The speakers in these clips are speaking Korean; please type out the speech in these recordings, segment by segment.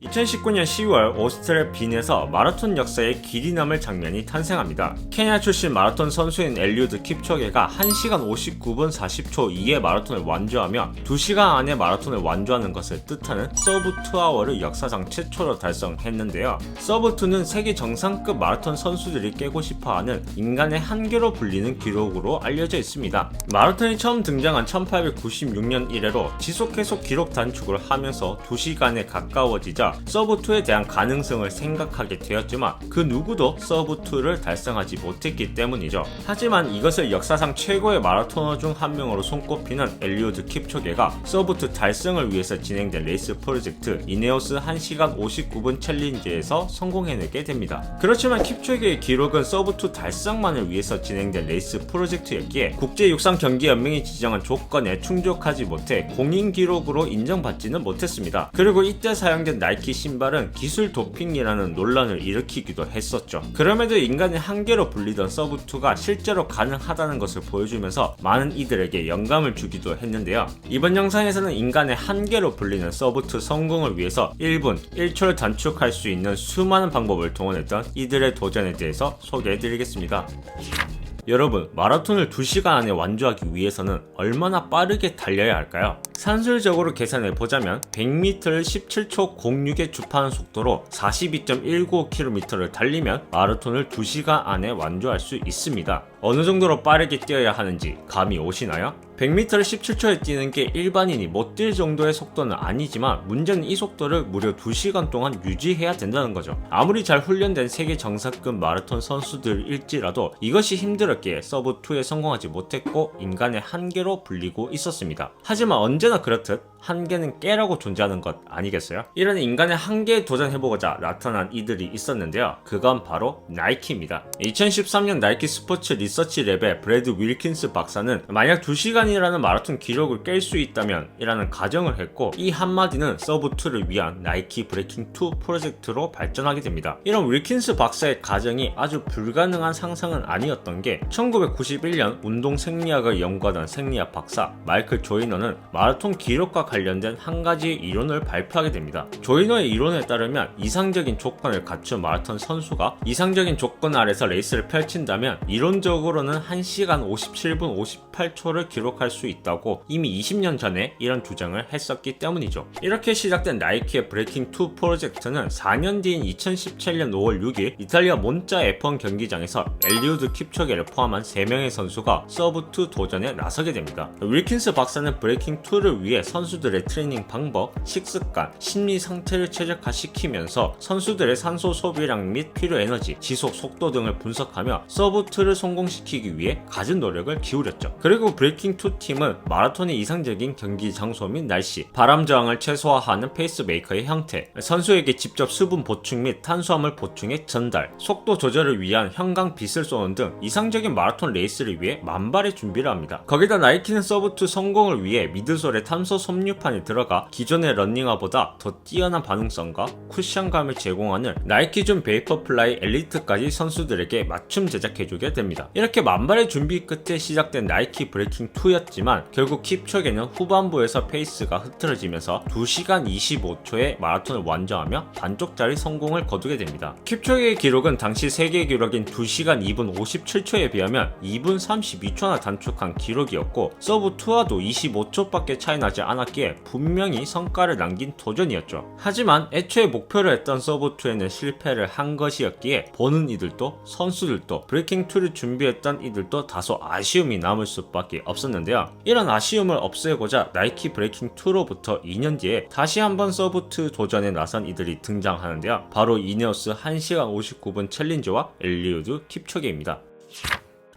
2019년 10월 오스트리아 빈에서 마라톤 역사에 길이 남을 장면이 탄생합니다. 케냐 출신 마라톤 선수인 엘리우드 킵초게가 1시간 59분 40초 2의 마라톤을 완주하며 2시간 안에 마라톤을 완주하는 것을 뜻하는 서브 2아워를 역사상 최초로 달성했는데요. 서브 2는 세계 정상급 마라톤 선수들이 깨고 싶어하는 인간의 한계로 불리는 기록으로 알려져 있습니다. 마라톤이 처음 등장한 1896년 이래로 지속해서 기록 단축을 하면서 2시간에 가까워지자 서브2에 대한 가능성을 생각하게 되었지만 그 누구도 서브2를 달성하지 못했기 때문이죠. 하지만 이것을 역사상 최고의 마라토너 중 한 명으로 손꼽히는 엘리우드 킵초게가 서브2 달성을 위해서 진행된 레이스 프로젝트 이네오스 1시간 59분 챌린지에서 성공해내게 됩니다. 그렇지만 킵초게의 기록은 서브2 달성만을 위해서 진행된 레이스 프로젝트였기에 국제육상경기연맹이 지정한 조건에 충족하지 못해 공인 기록으로 인정받지는 못했습니다. 그리고 이때 사용된 나이키 신발은 기술 도핑이라는 논란을 일으키기도 했었죠. 그럼에도 인간의 한계로 불리던 서브2가 실제로 가능하다는 것을 보여주면서 많은 이들에게 영감을 주기도 했는데요. 이번 영상에서는 인간의 한계로 불리는 서브2 성공을 위해서 1분 1초를 단축할 수 있는 수많은 방법을 동원했던 이들의 도전에 대해서 소개해드리겠습니다. 여러분, 마라톤을 2시간 안에 완주하기 위해서는 얼마나 빠르게 달려야 할까요? 산술적으로 계산해보자면 100m를 17초 06에 주파하는 속도로 42.19km를 달리면 마라톤을 2시간 안에 완주할 수 있습니다. 어느 정도로 빠르게 뛰어야 하는지 감이 오시나요? 100m를 17초에 뛰는 게 일반인이 못 뛸 정도의 속도는 아니지만 문제는 이 속도를 무려 2시간 동안 유지해야 된다는 거죠. 아무리 잘 훈련된 세계 정상급 마라톤 선수들일지라도 이것이 힘들었기에 서브2에 성공하지 못했고 인간의 한계로 불리고 있었습니다. 하지만 언제나 그렇듯 한계는 깨라고 존재하는 것 아니겠어요? 이런 인간의 한계에 도전해보고자 나타난 이들이 있었는데요. 그건 바로 나이키입니다. 2013년 나이키 스포츠 리서치 랩의 브래드 윌킨스 박사는 만약 2시간이라는 마라톤 기록을 깰 수 있다면 이라는 가정을 했고, 이 한마디는 서브2를 위한 나이키 브레이킹2 프로젝트로 발전하게 됩니다. 이런 윌킨스 박사의 가정이 아주 불가능한 상상은 아니었던 게 1991년 운동 생리학을 연구하던 생리학 박사 마이클 조이너는 마라톤 기록과 관련된 한 가지 이론을 발표하게 됩니다. 조이너의 이론에 따르면 이상적인 조건을 갖춘 마라톤 선수가 이상적인 조건 아래서 레이스를 펼친다면 이론적으로는 1시간 57분 58초를 기록할 수 있다고 이미 20년 전에 이런 주장을 했었기 때문이죠. 이렇게 시작된 나이키의 브레이킹2 프로젝트는 4년 뒤인 2017년 5월 6일 이탈리아 몬자 F1 경기장에서 엘리우드 킵초게를 포함한 3명의 선수가 서브2 도전에 나서게 됩니다. 윌킨스 박사는 브레이킹2를 위해 선수들의 트레이닝 방법, 식습관, 심리 상태를 최적화시키면서 선수들의 산소 소비량 및 필요 에너지, 지속 속도 등을 분석하며 서브2를 성공시키기 위해 갖은 노력을 기울였죠. 그리고 브레이킹2 팀은 마라톤의 이상적인 경기 장소 및 날씨, 바람 저항을 최소화하는 페이스메이커의 형태, 선수에게 직접 수분 보충 및 탄수화물 보충의 전달, 속도 조절을 위한 형광 빛을 쏘는 등 이상적인 마라톤 레이스를 위해 만발의 준비를 합니다. 거기다 나이키는 서브2 성공을 위해 미드솔의 탄소 섭류판이 들어가 기존의 러닝화보다 더 뛰어난 반응성과 쿠션감을 제공하는 나이키준 베이퍼플라이 엘리트까지 선수들에게 맞춤 제작해주게 됩니다. 이렇게 만발의 준비 끝에 시작된 나이키 브레이킹2였지만 결국 킵초게는 후반부에서 페이스가 흐트러지면서 2시간 25초의 마라톤을 완주하며 반쪽짜리 성공을 거두게 됩니다. 킵초게의 기록은 당시 세계 기록인 2시간 2분 57초에 비하면 2분 32초나 단축한 기록이었고 서브2와도 25초밖에 차이 나지 않았기에 분명히 성과를 남긴 도전이었죠. 하지만 애초에 목표로 했던 서브2에는 실패를 한 것이었기에 보는 이들도 선수들도 브레이킹2를 준비했던 이들도 다소 아쉬움이 남을 수밖에 없었는데요. 이런 아쉬움을 없애고자 나이키 브레이킹2로부터 2년 뒤에 다시 한번 서브2 도전에 나선 이들이 등장하는데요. 바로 이네오스 1시간 59분 챌린지와 엘리우드 킵초게입니다.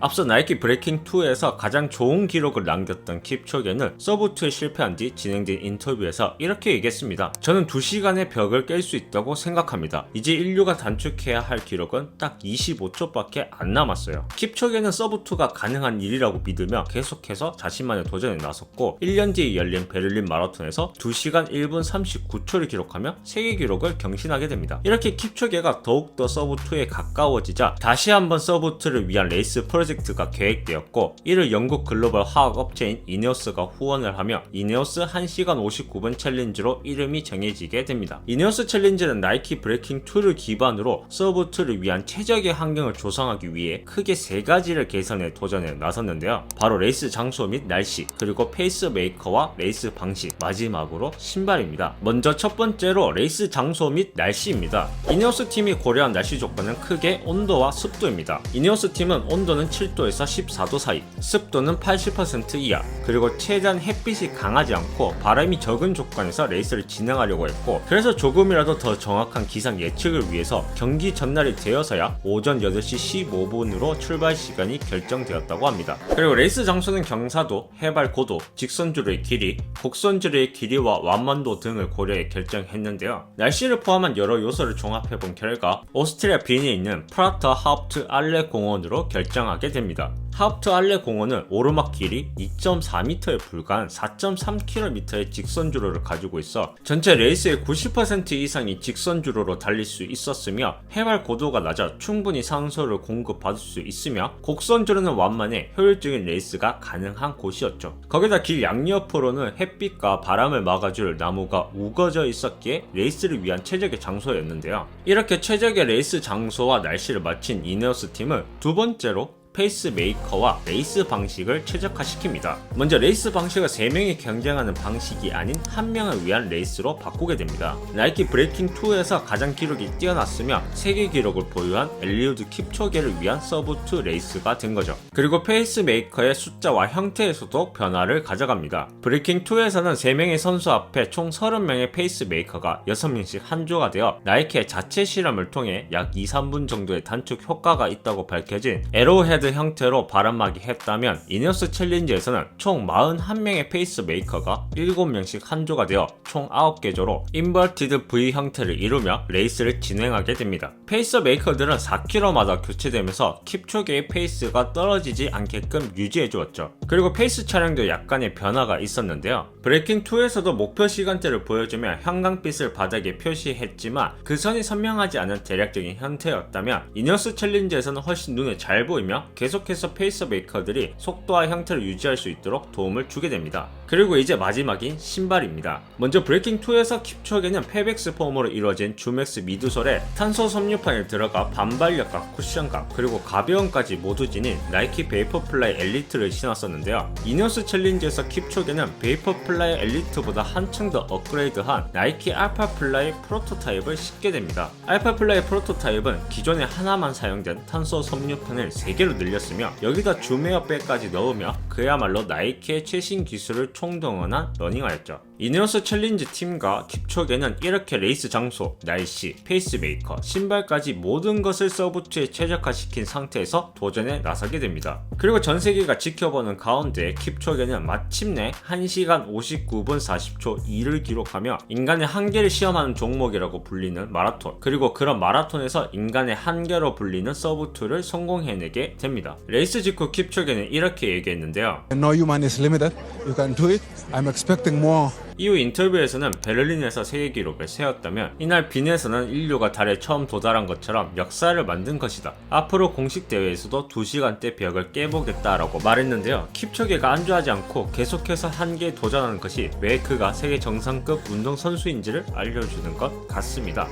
앞서 나이키 브레이킹2에서 가장 좋은 기록을 남겼던 킵초게는 서브2에 실패한 뒤 진행된 인터뷰에서 이렇게 얘기했습니다. 저는 2시간의 벽을 깰 수 있다고 생각합니다. 이제 인류가 단축해야 할 기록은 딱 25초밖에 안 남았어요. 킵초게는 서브2가 가능한 일이라고 믿으며 계속해서 자신만의 도전에 나섰고 1년 뒤에 열린 베를린 마라톤에서 2시간 1분 39초를 기록하며 세계 기록을 경신하게 됩니다. 이렇게 킵초게가 더욱더 서브2에 가까워지자 다시 한번 서브2를 위한 레이스 프로젝트 프로젝트가 계획되었고 이를 영국 글로벌 화학 업체인 이네오스가 후원을 하며 이네오스 1시간 59분 챌린지로 이름이 정해지게 됩니다. 이네오스 챌린지는 나이키 브레이킹 2를 기반으로 서브2를 위한 최적의 환경을 조성하기 위해 크게 세 가지를 개선해 도전에 나섰는데요. 바로 레이스 장소 및 날씨, 그리고 페이스메이커와 레이스 방식, 마지막으로 신발입니다. 먼저 첫 번째로 레이스 장소 및 날씨입니다. 이네오스 팀이 고려한 날씨 조건은 크게 온도와 습도입니다. 이네오스 팀은 온도는 7도에서 14도 사이, 습도는 80% 이하, 그리고 최대한 햇빛이 강하지 않고 바람이 적은 조건에서 레이스를 진행하려고 했고, 그래서 조금이라도 더 정확한 기상 예측을 위해서 경기 전날이 되어서야 오전 8시 15분으로 출발 시간이 결정되었다고 합니다. 그리고 레이스 장소는 경사도, 해발 고도, 직선주로의 길이, 곡선주로의 길이와 완만도 등을 고려해 결정했는데요. 날씨를 포함한 여러 요소를 종합해본 결과 오스트리아 빈에 있는 프라터 하프트 알레 공원으로 결정하게 됩니다. 하프트 알레 공원은 오르막 길이 2.4m에 불과한 4.3km의 직선주로를 가지고 있어 전체 레이스의 90% 이상이 직선주로로 달릴 수 있었으며, 해발 고도가 낮아 충분히 산소를 공급받을 수 있으며 곡선주로는 완만해 효율적인 레이스가 가능한 곳이었죠. 거기다 길 양옆으로는 햇빛과 바람을 막아줄 나무가 우거져 있었기에 레이스를 위한 최적의 장소였는데요. 이렇게 최적의 레이스 장소와 날씨를 마친 이네오스 팀은 두 번째로 페이스메이커와 레이스 방식을 최적화시킵니다. 먼저 레이스 방식을 3명이 경쟁하는 방식이 아닌 1명을 위한 레이스로 바꾸게 됩니다. 나이키 브레이킹2에서 가장 기록이 뛰어났으며 세계 기록을 보유한 엘리우드 킵초게를 위한 서브2 레이스가 된 거죠. 그리고 페이스메이커의 숫자와 형태에서도 변화를 가져갑니다. 브레이킹2에서는 3명의 선수 앞에 총 30명의 페이스메이커가 6명씩 한 조가 되어 나이키의 자체 실험을 통해 약 2-3분 정도의 단축 효과가 있다고 밝혀진 에로헤드 형태로 바람막이 했다면, 이네오스 챌린지에서는 총 41명의 페이스메이커가 7명씩 한 조가 되어 총 9개 조로 인버티드 V 형태를 이루며 레이스를 진행하게 됩니다. 페이스메이커들은 4km마다 교체되면서 킵초게의 페이스가 떨어지지 않게끔 유지해 주었죠. 그리고 페이스 차량도 약간의 변화가 있었는데요. 브레이킹2에서도 목표 시간대를 보여주며 형광빛을 바닥에 표시했지만 그 선이 선명하지 않은 대략적인 형태였다면, 이네오스 챌린지에서는 훨씬 눈에 잘 보이며 계속해서 페이스메이커들이 속도와 형태를 유지할 수 있도록 도움을 주게 됩니다. 그리고 이제 마지막인 신발입니다. 먼저 브레이킹2에서 킵초게는 페백스 폼으로 이루어진 주맥스 미드솔에 탄소 섬유판이 들어가 반발력과 쿠션감, 그리고 가벼움까지 모두 지닌 나이키 베이퍼플라이 엘리트를 신었었는데요. 이네오스 챌린지에서 킵초게는 베이퍼플라이 엘리트보다 한층 더 업그레이드한 나이키 알파플라이 프로토타입을 신게 됩니다. 알파플라이 프로토타입은 기존에 하나만 사용된 탄소 섬유판을 3개로 늘렸으며 여기다 줌웨어백까지 넣으며 그야말로 나이키의 최신 기술을 총동원한 러닝화였죠. 이네오스 챌린지 팀과 킵초게는 이렇게 레이스 장소, 날씨, 페이스메이커, 신발까지 모든 것을 서브2에 최적화시킨 상태에서 도전에 나서게 됩니다. 그리고 전세계가 지켜보는 가운데 킵초게는 마침내 1시간 59분 40초 2를 기록하며 인간의 한계를 시험하는 종목이라고 불리는 마라톤, 그리고 그런 마라톤에서 인간의 한계로 불리는 서브2를 성공해내게 됩니다. 레이스 직후 킵초게는 이렇게 얘기했는데요. No human is limited. You can do it. I'm expecting more. 이후 인터뷰에서는 베를린에서 세계 기록을 세웠다면 이날 빈에서는 인류가 달에 처음 도달한 것처럼 역사를 만든 것이다. 앞으로 공식 대회에서도 2시간대 벽을 깨보겠다라고 말했는데요. 킵초게가 안주하지 않고 계속해서 한계에 도전하는 것이 왜 그가 세계 정상급 운동선수인지를 알려주는 것 같습니다.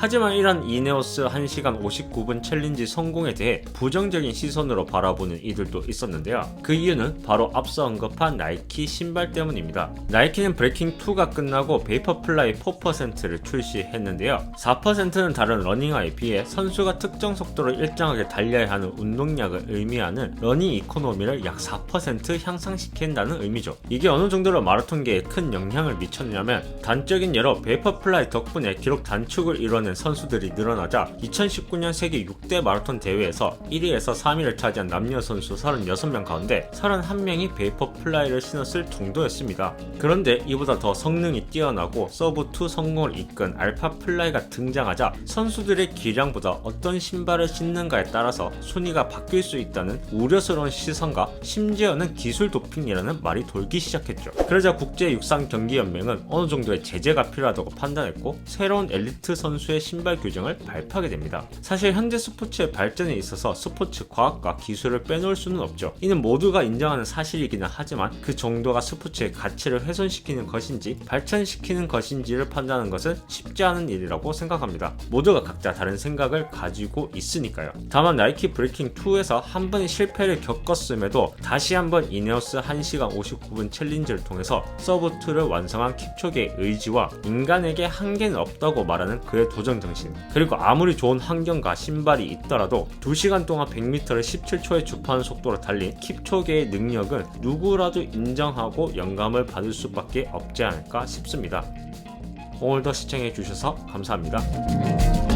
하지만 이런 이네오스 1시간 59분 챌린지 성공에 대해 부정적인 시선으로 바라보는 이들도 있었는데요. 그 이유는 바로 앞서 언급한 나이키 신발 때문입니다. 나이키는 브레이킹2가 끝나고 베이퍼플라이 4%를 출시했는데요. 4%는 다른 러닝화에 비해 선수가 특정 속도로 일정하게 달려야 하는 운동량을 의미하는 러닝 이코노미를 약 4% 향상시킨다는 의미죠. 이게 어느 정도로 마라톤계에 큰 영향을 미쳤냐면, 단적인 예로 베이퍼플라이 덕분에 기록 단축을 이뤄낸 선수들이 늘어나자 2019년 세계 6대 마라톤 대회에서 1위에서 3위를 차지한 남녀 선수 36명 가운데 31명이 베이퍼플라이를 신었을 정도였습니다. 그런데 이보다 더 성능이 뛰어나고 서브2 성공을 이끈 알파플라이가 등장하자 선수들의 기량보다 어떤 신발을 신는가에 따라서 순위가 바뀔 수 있다는 우려스러운 시선과 심지어는 기술 도핑이라는 말이 돌기 시작했죠. 그러자 국제육상경기연맹은 어느 정도의 제재가 필요하다고 판단했고 새로운 엘리트 선수의 신발 규정을 발표하게 됩니다. 사실 현대 스포츠의 발전에 있어서 스포츠 과학과 기술을 빼놓을 수는 없죠. 이는 모두가 인정하는 사실이기는 하지만 그 정도가 스포츠의 가치를 훼손시키는 것인지 발전시키는 것인지를 판단하는 것은 쉽지 않은 일이라고 생각합니다. 모두가 각자 다른 생각을 가지고 있으니까요. 다만 나이키 브레이킹 2에서 한 번의 실패를 겪었음에도 다시 한번 이네오스 1시간 59분 챌린지를 통해서 서브 2를 완성한 킵초게의 의지와 인간에게 한계는 없다고 말하는 그의 도전 정신, 그리고 아무리 좋은 환경과 신발이 있더라도 2시간 동안 100m를 17초의 주파하는 속도로 달린 킵초게의 능력은 누구라도 인정하고 영감을 받을 수밖에 없지 않을까 싶습니다. 오늘도 시청해 주셔서 감사합니다.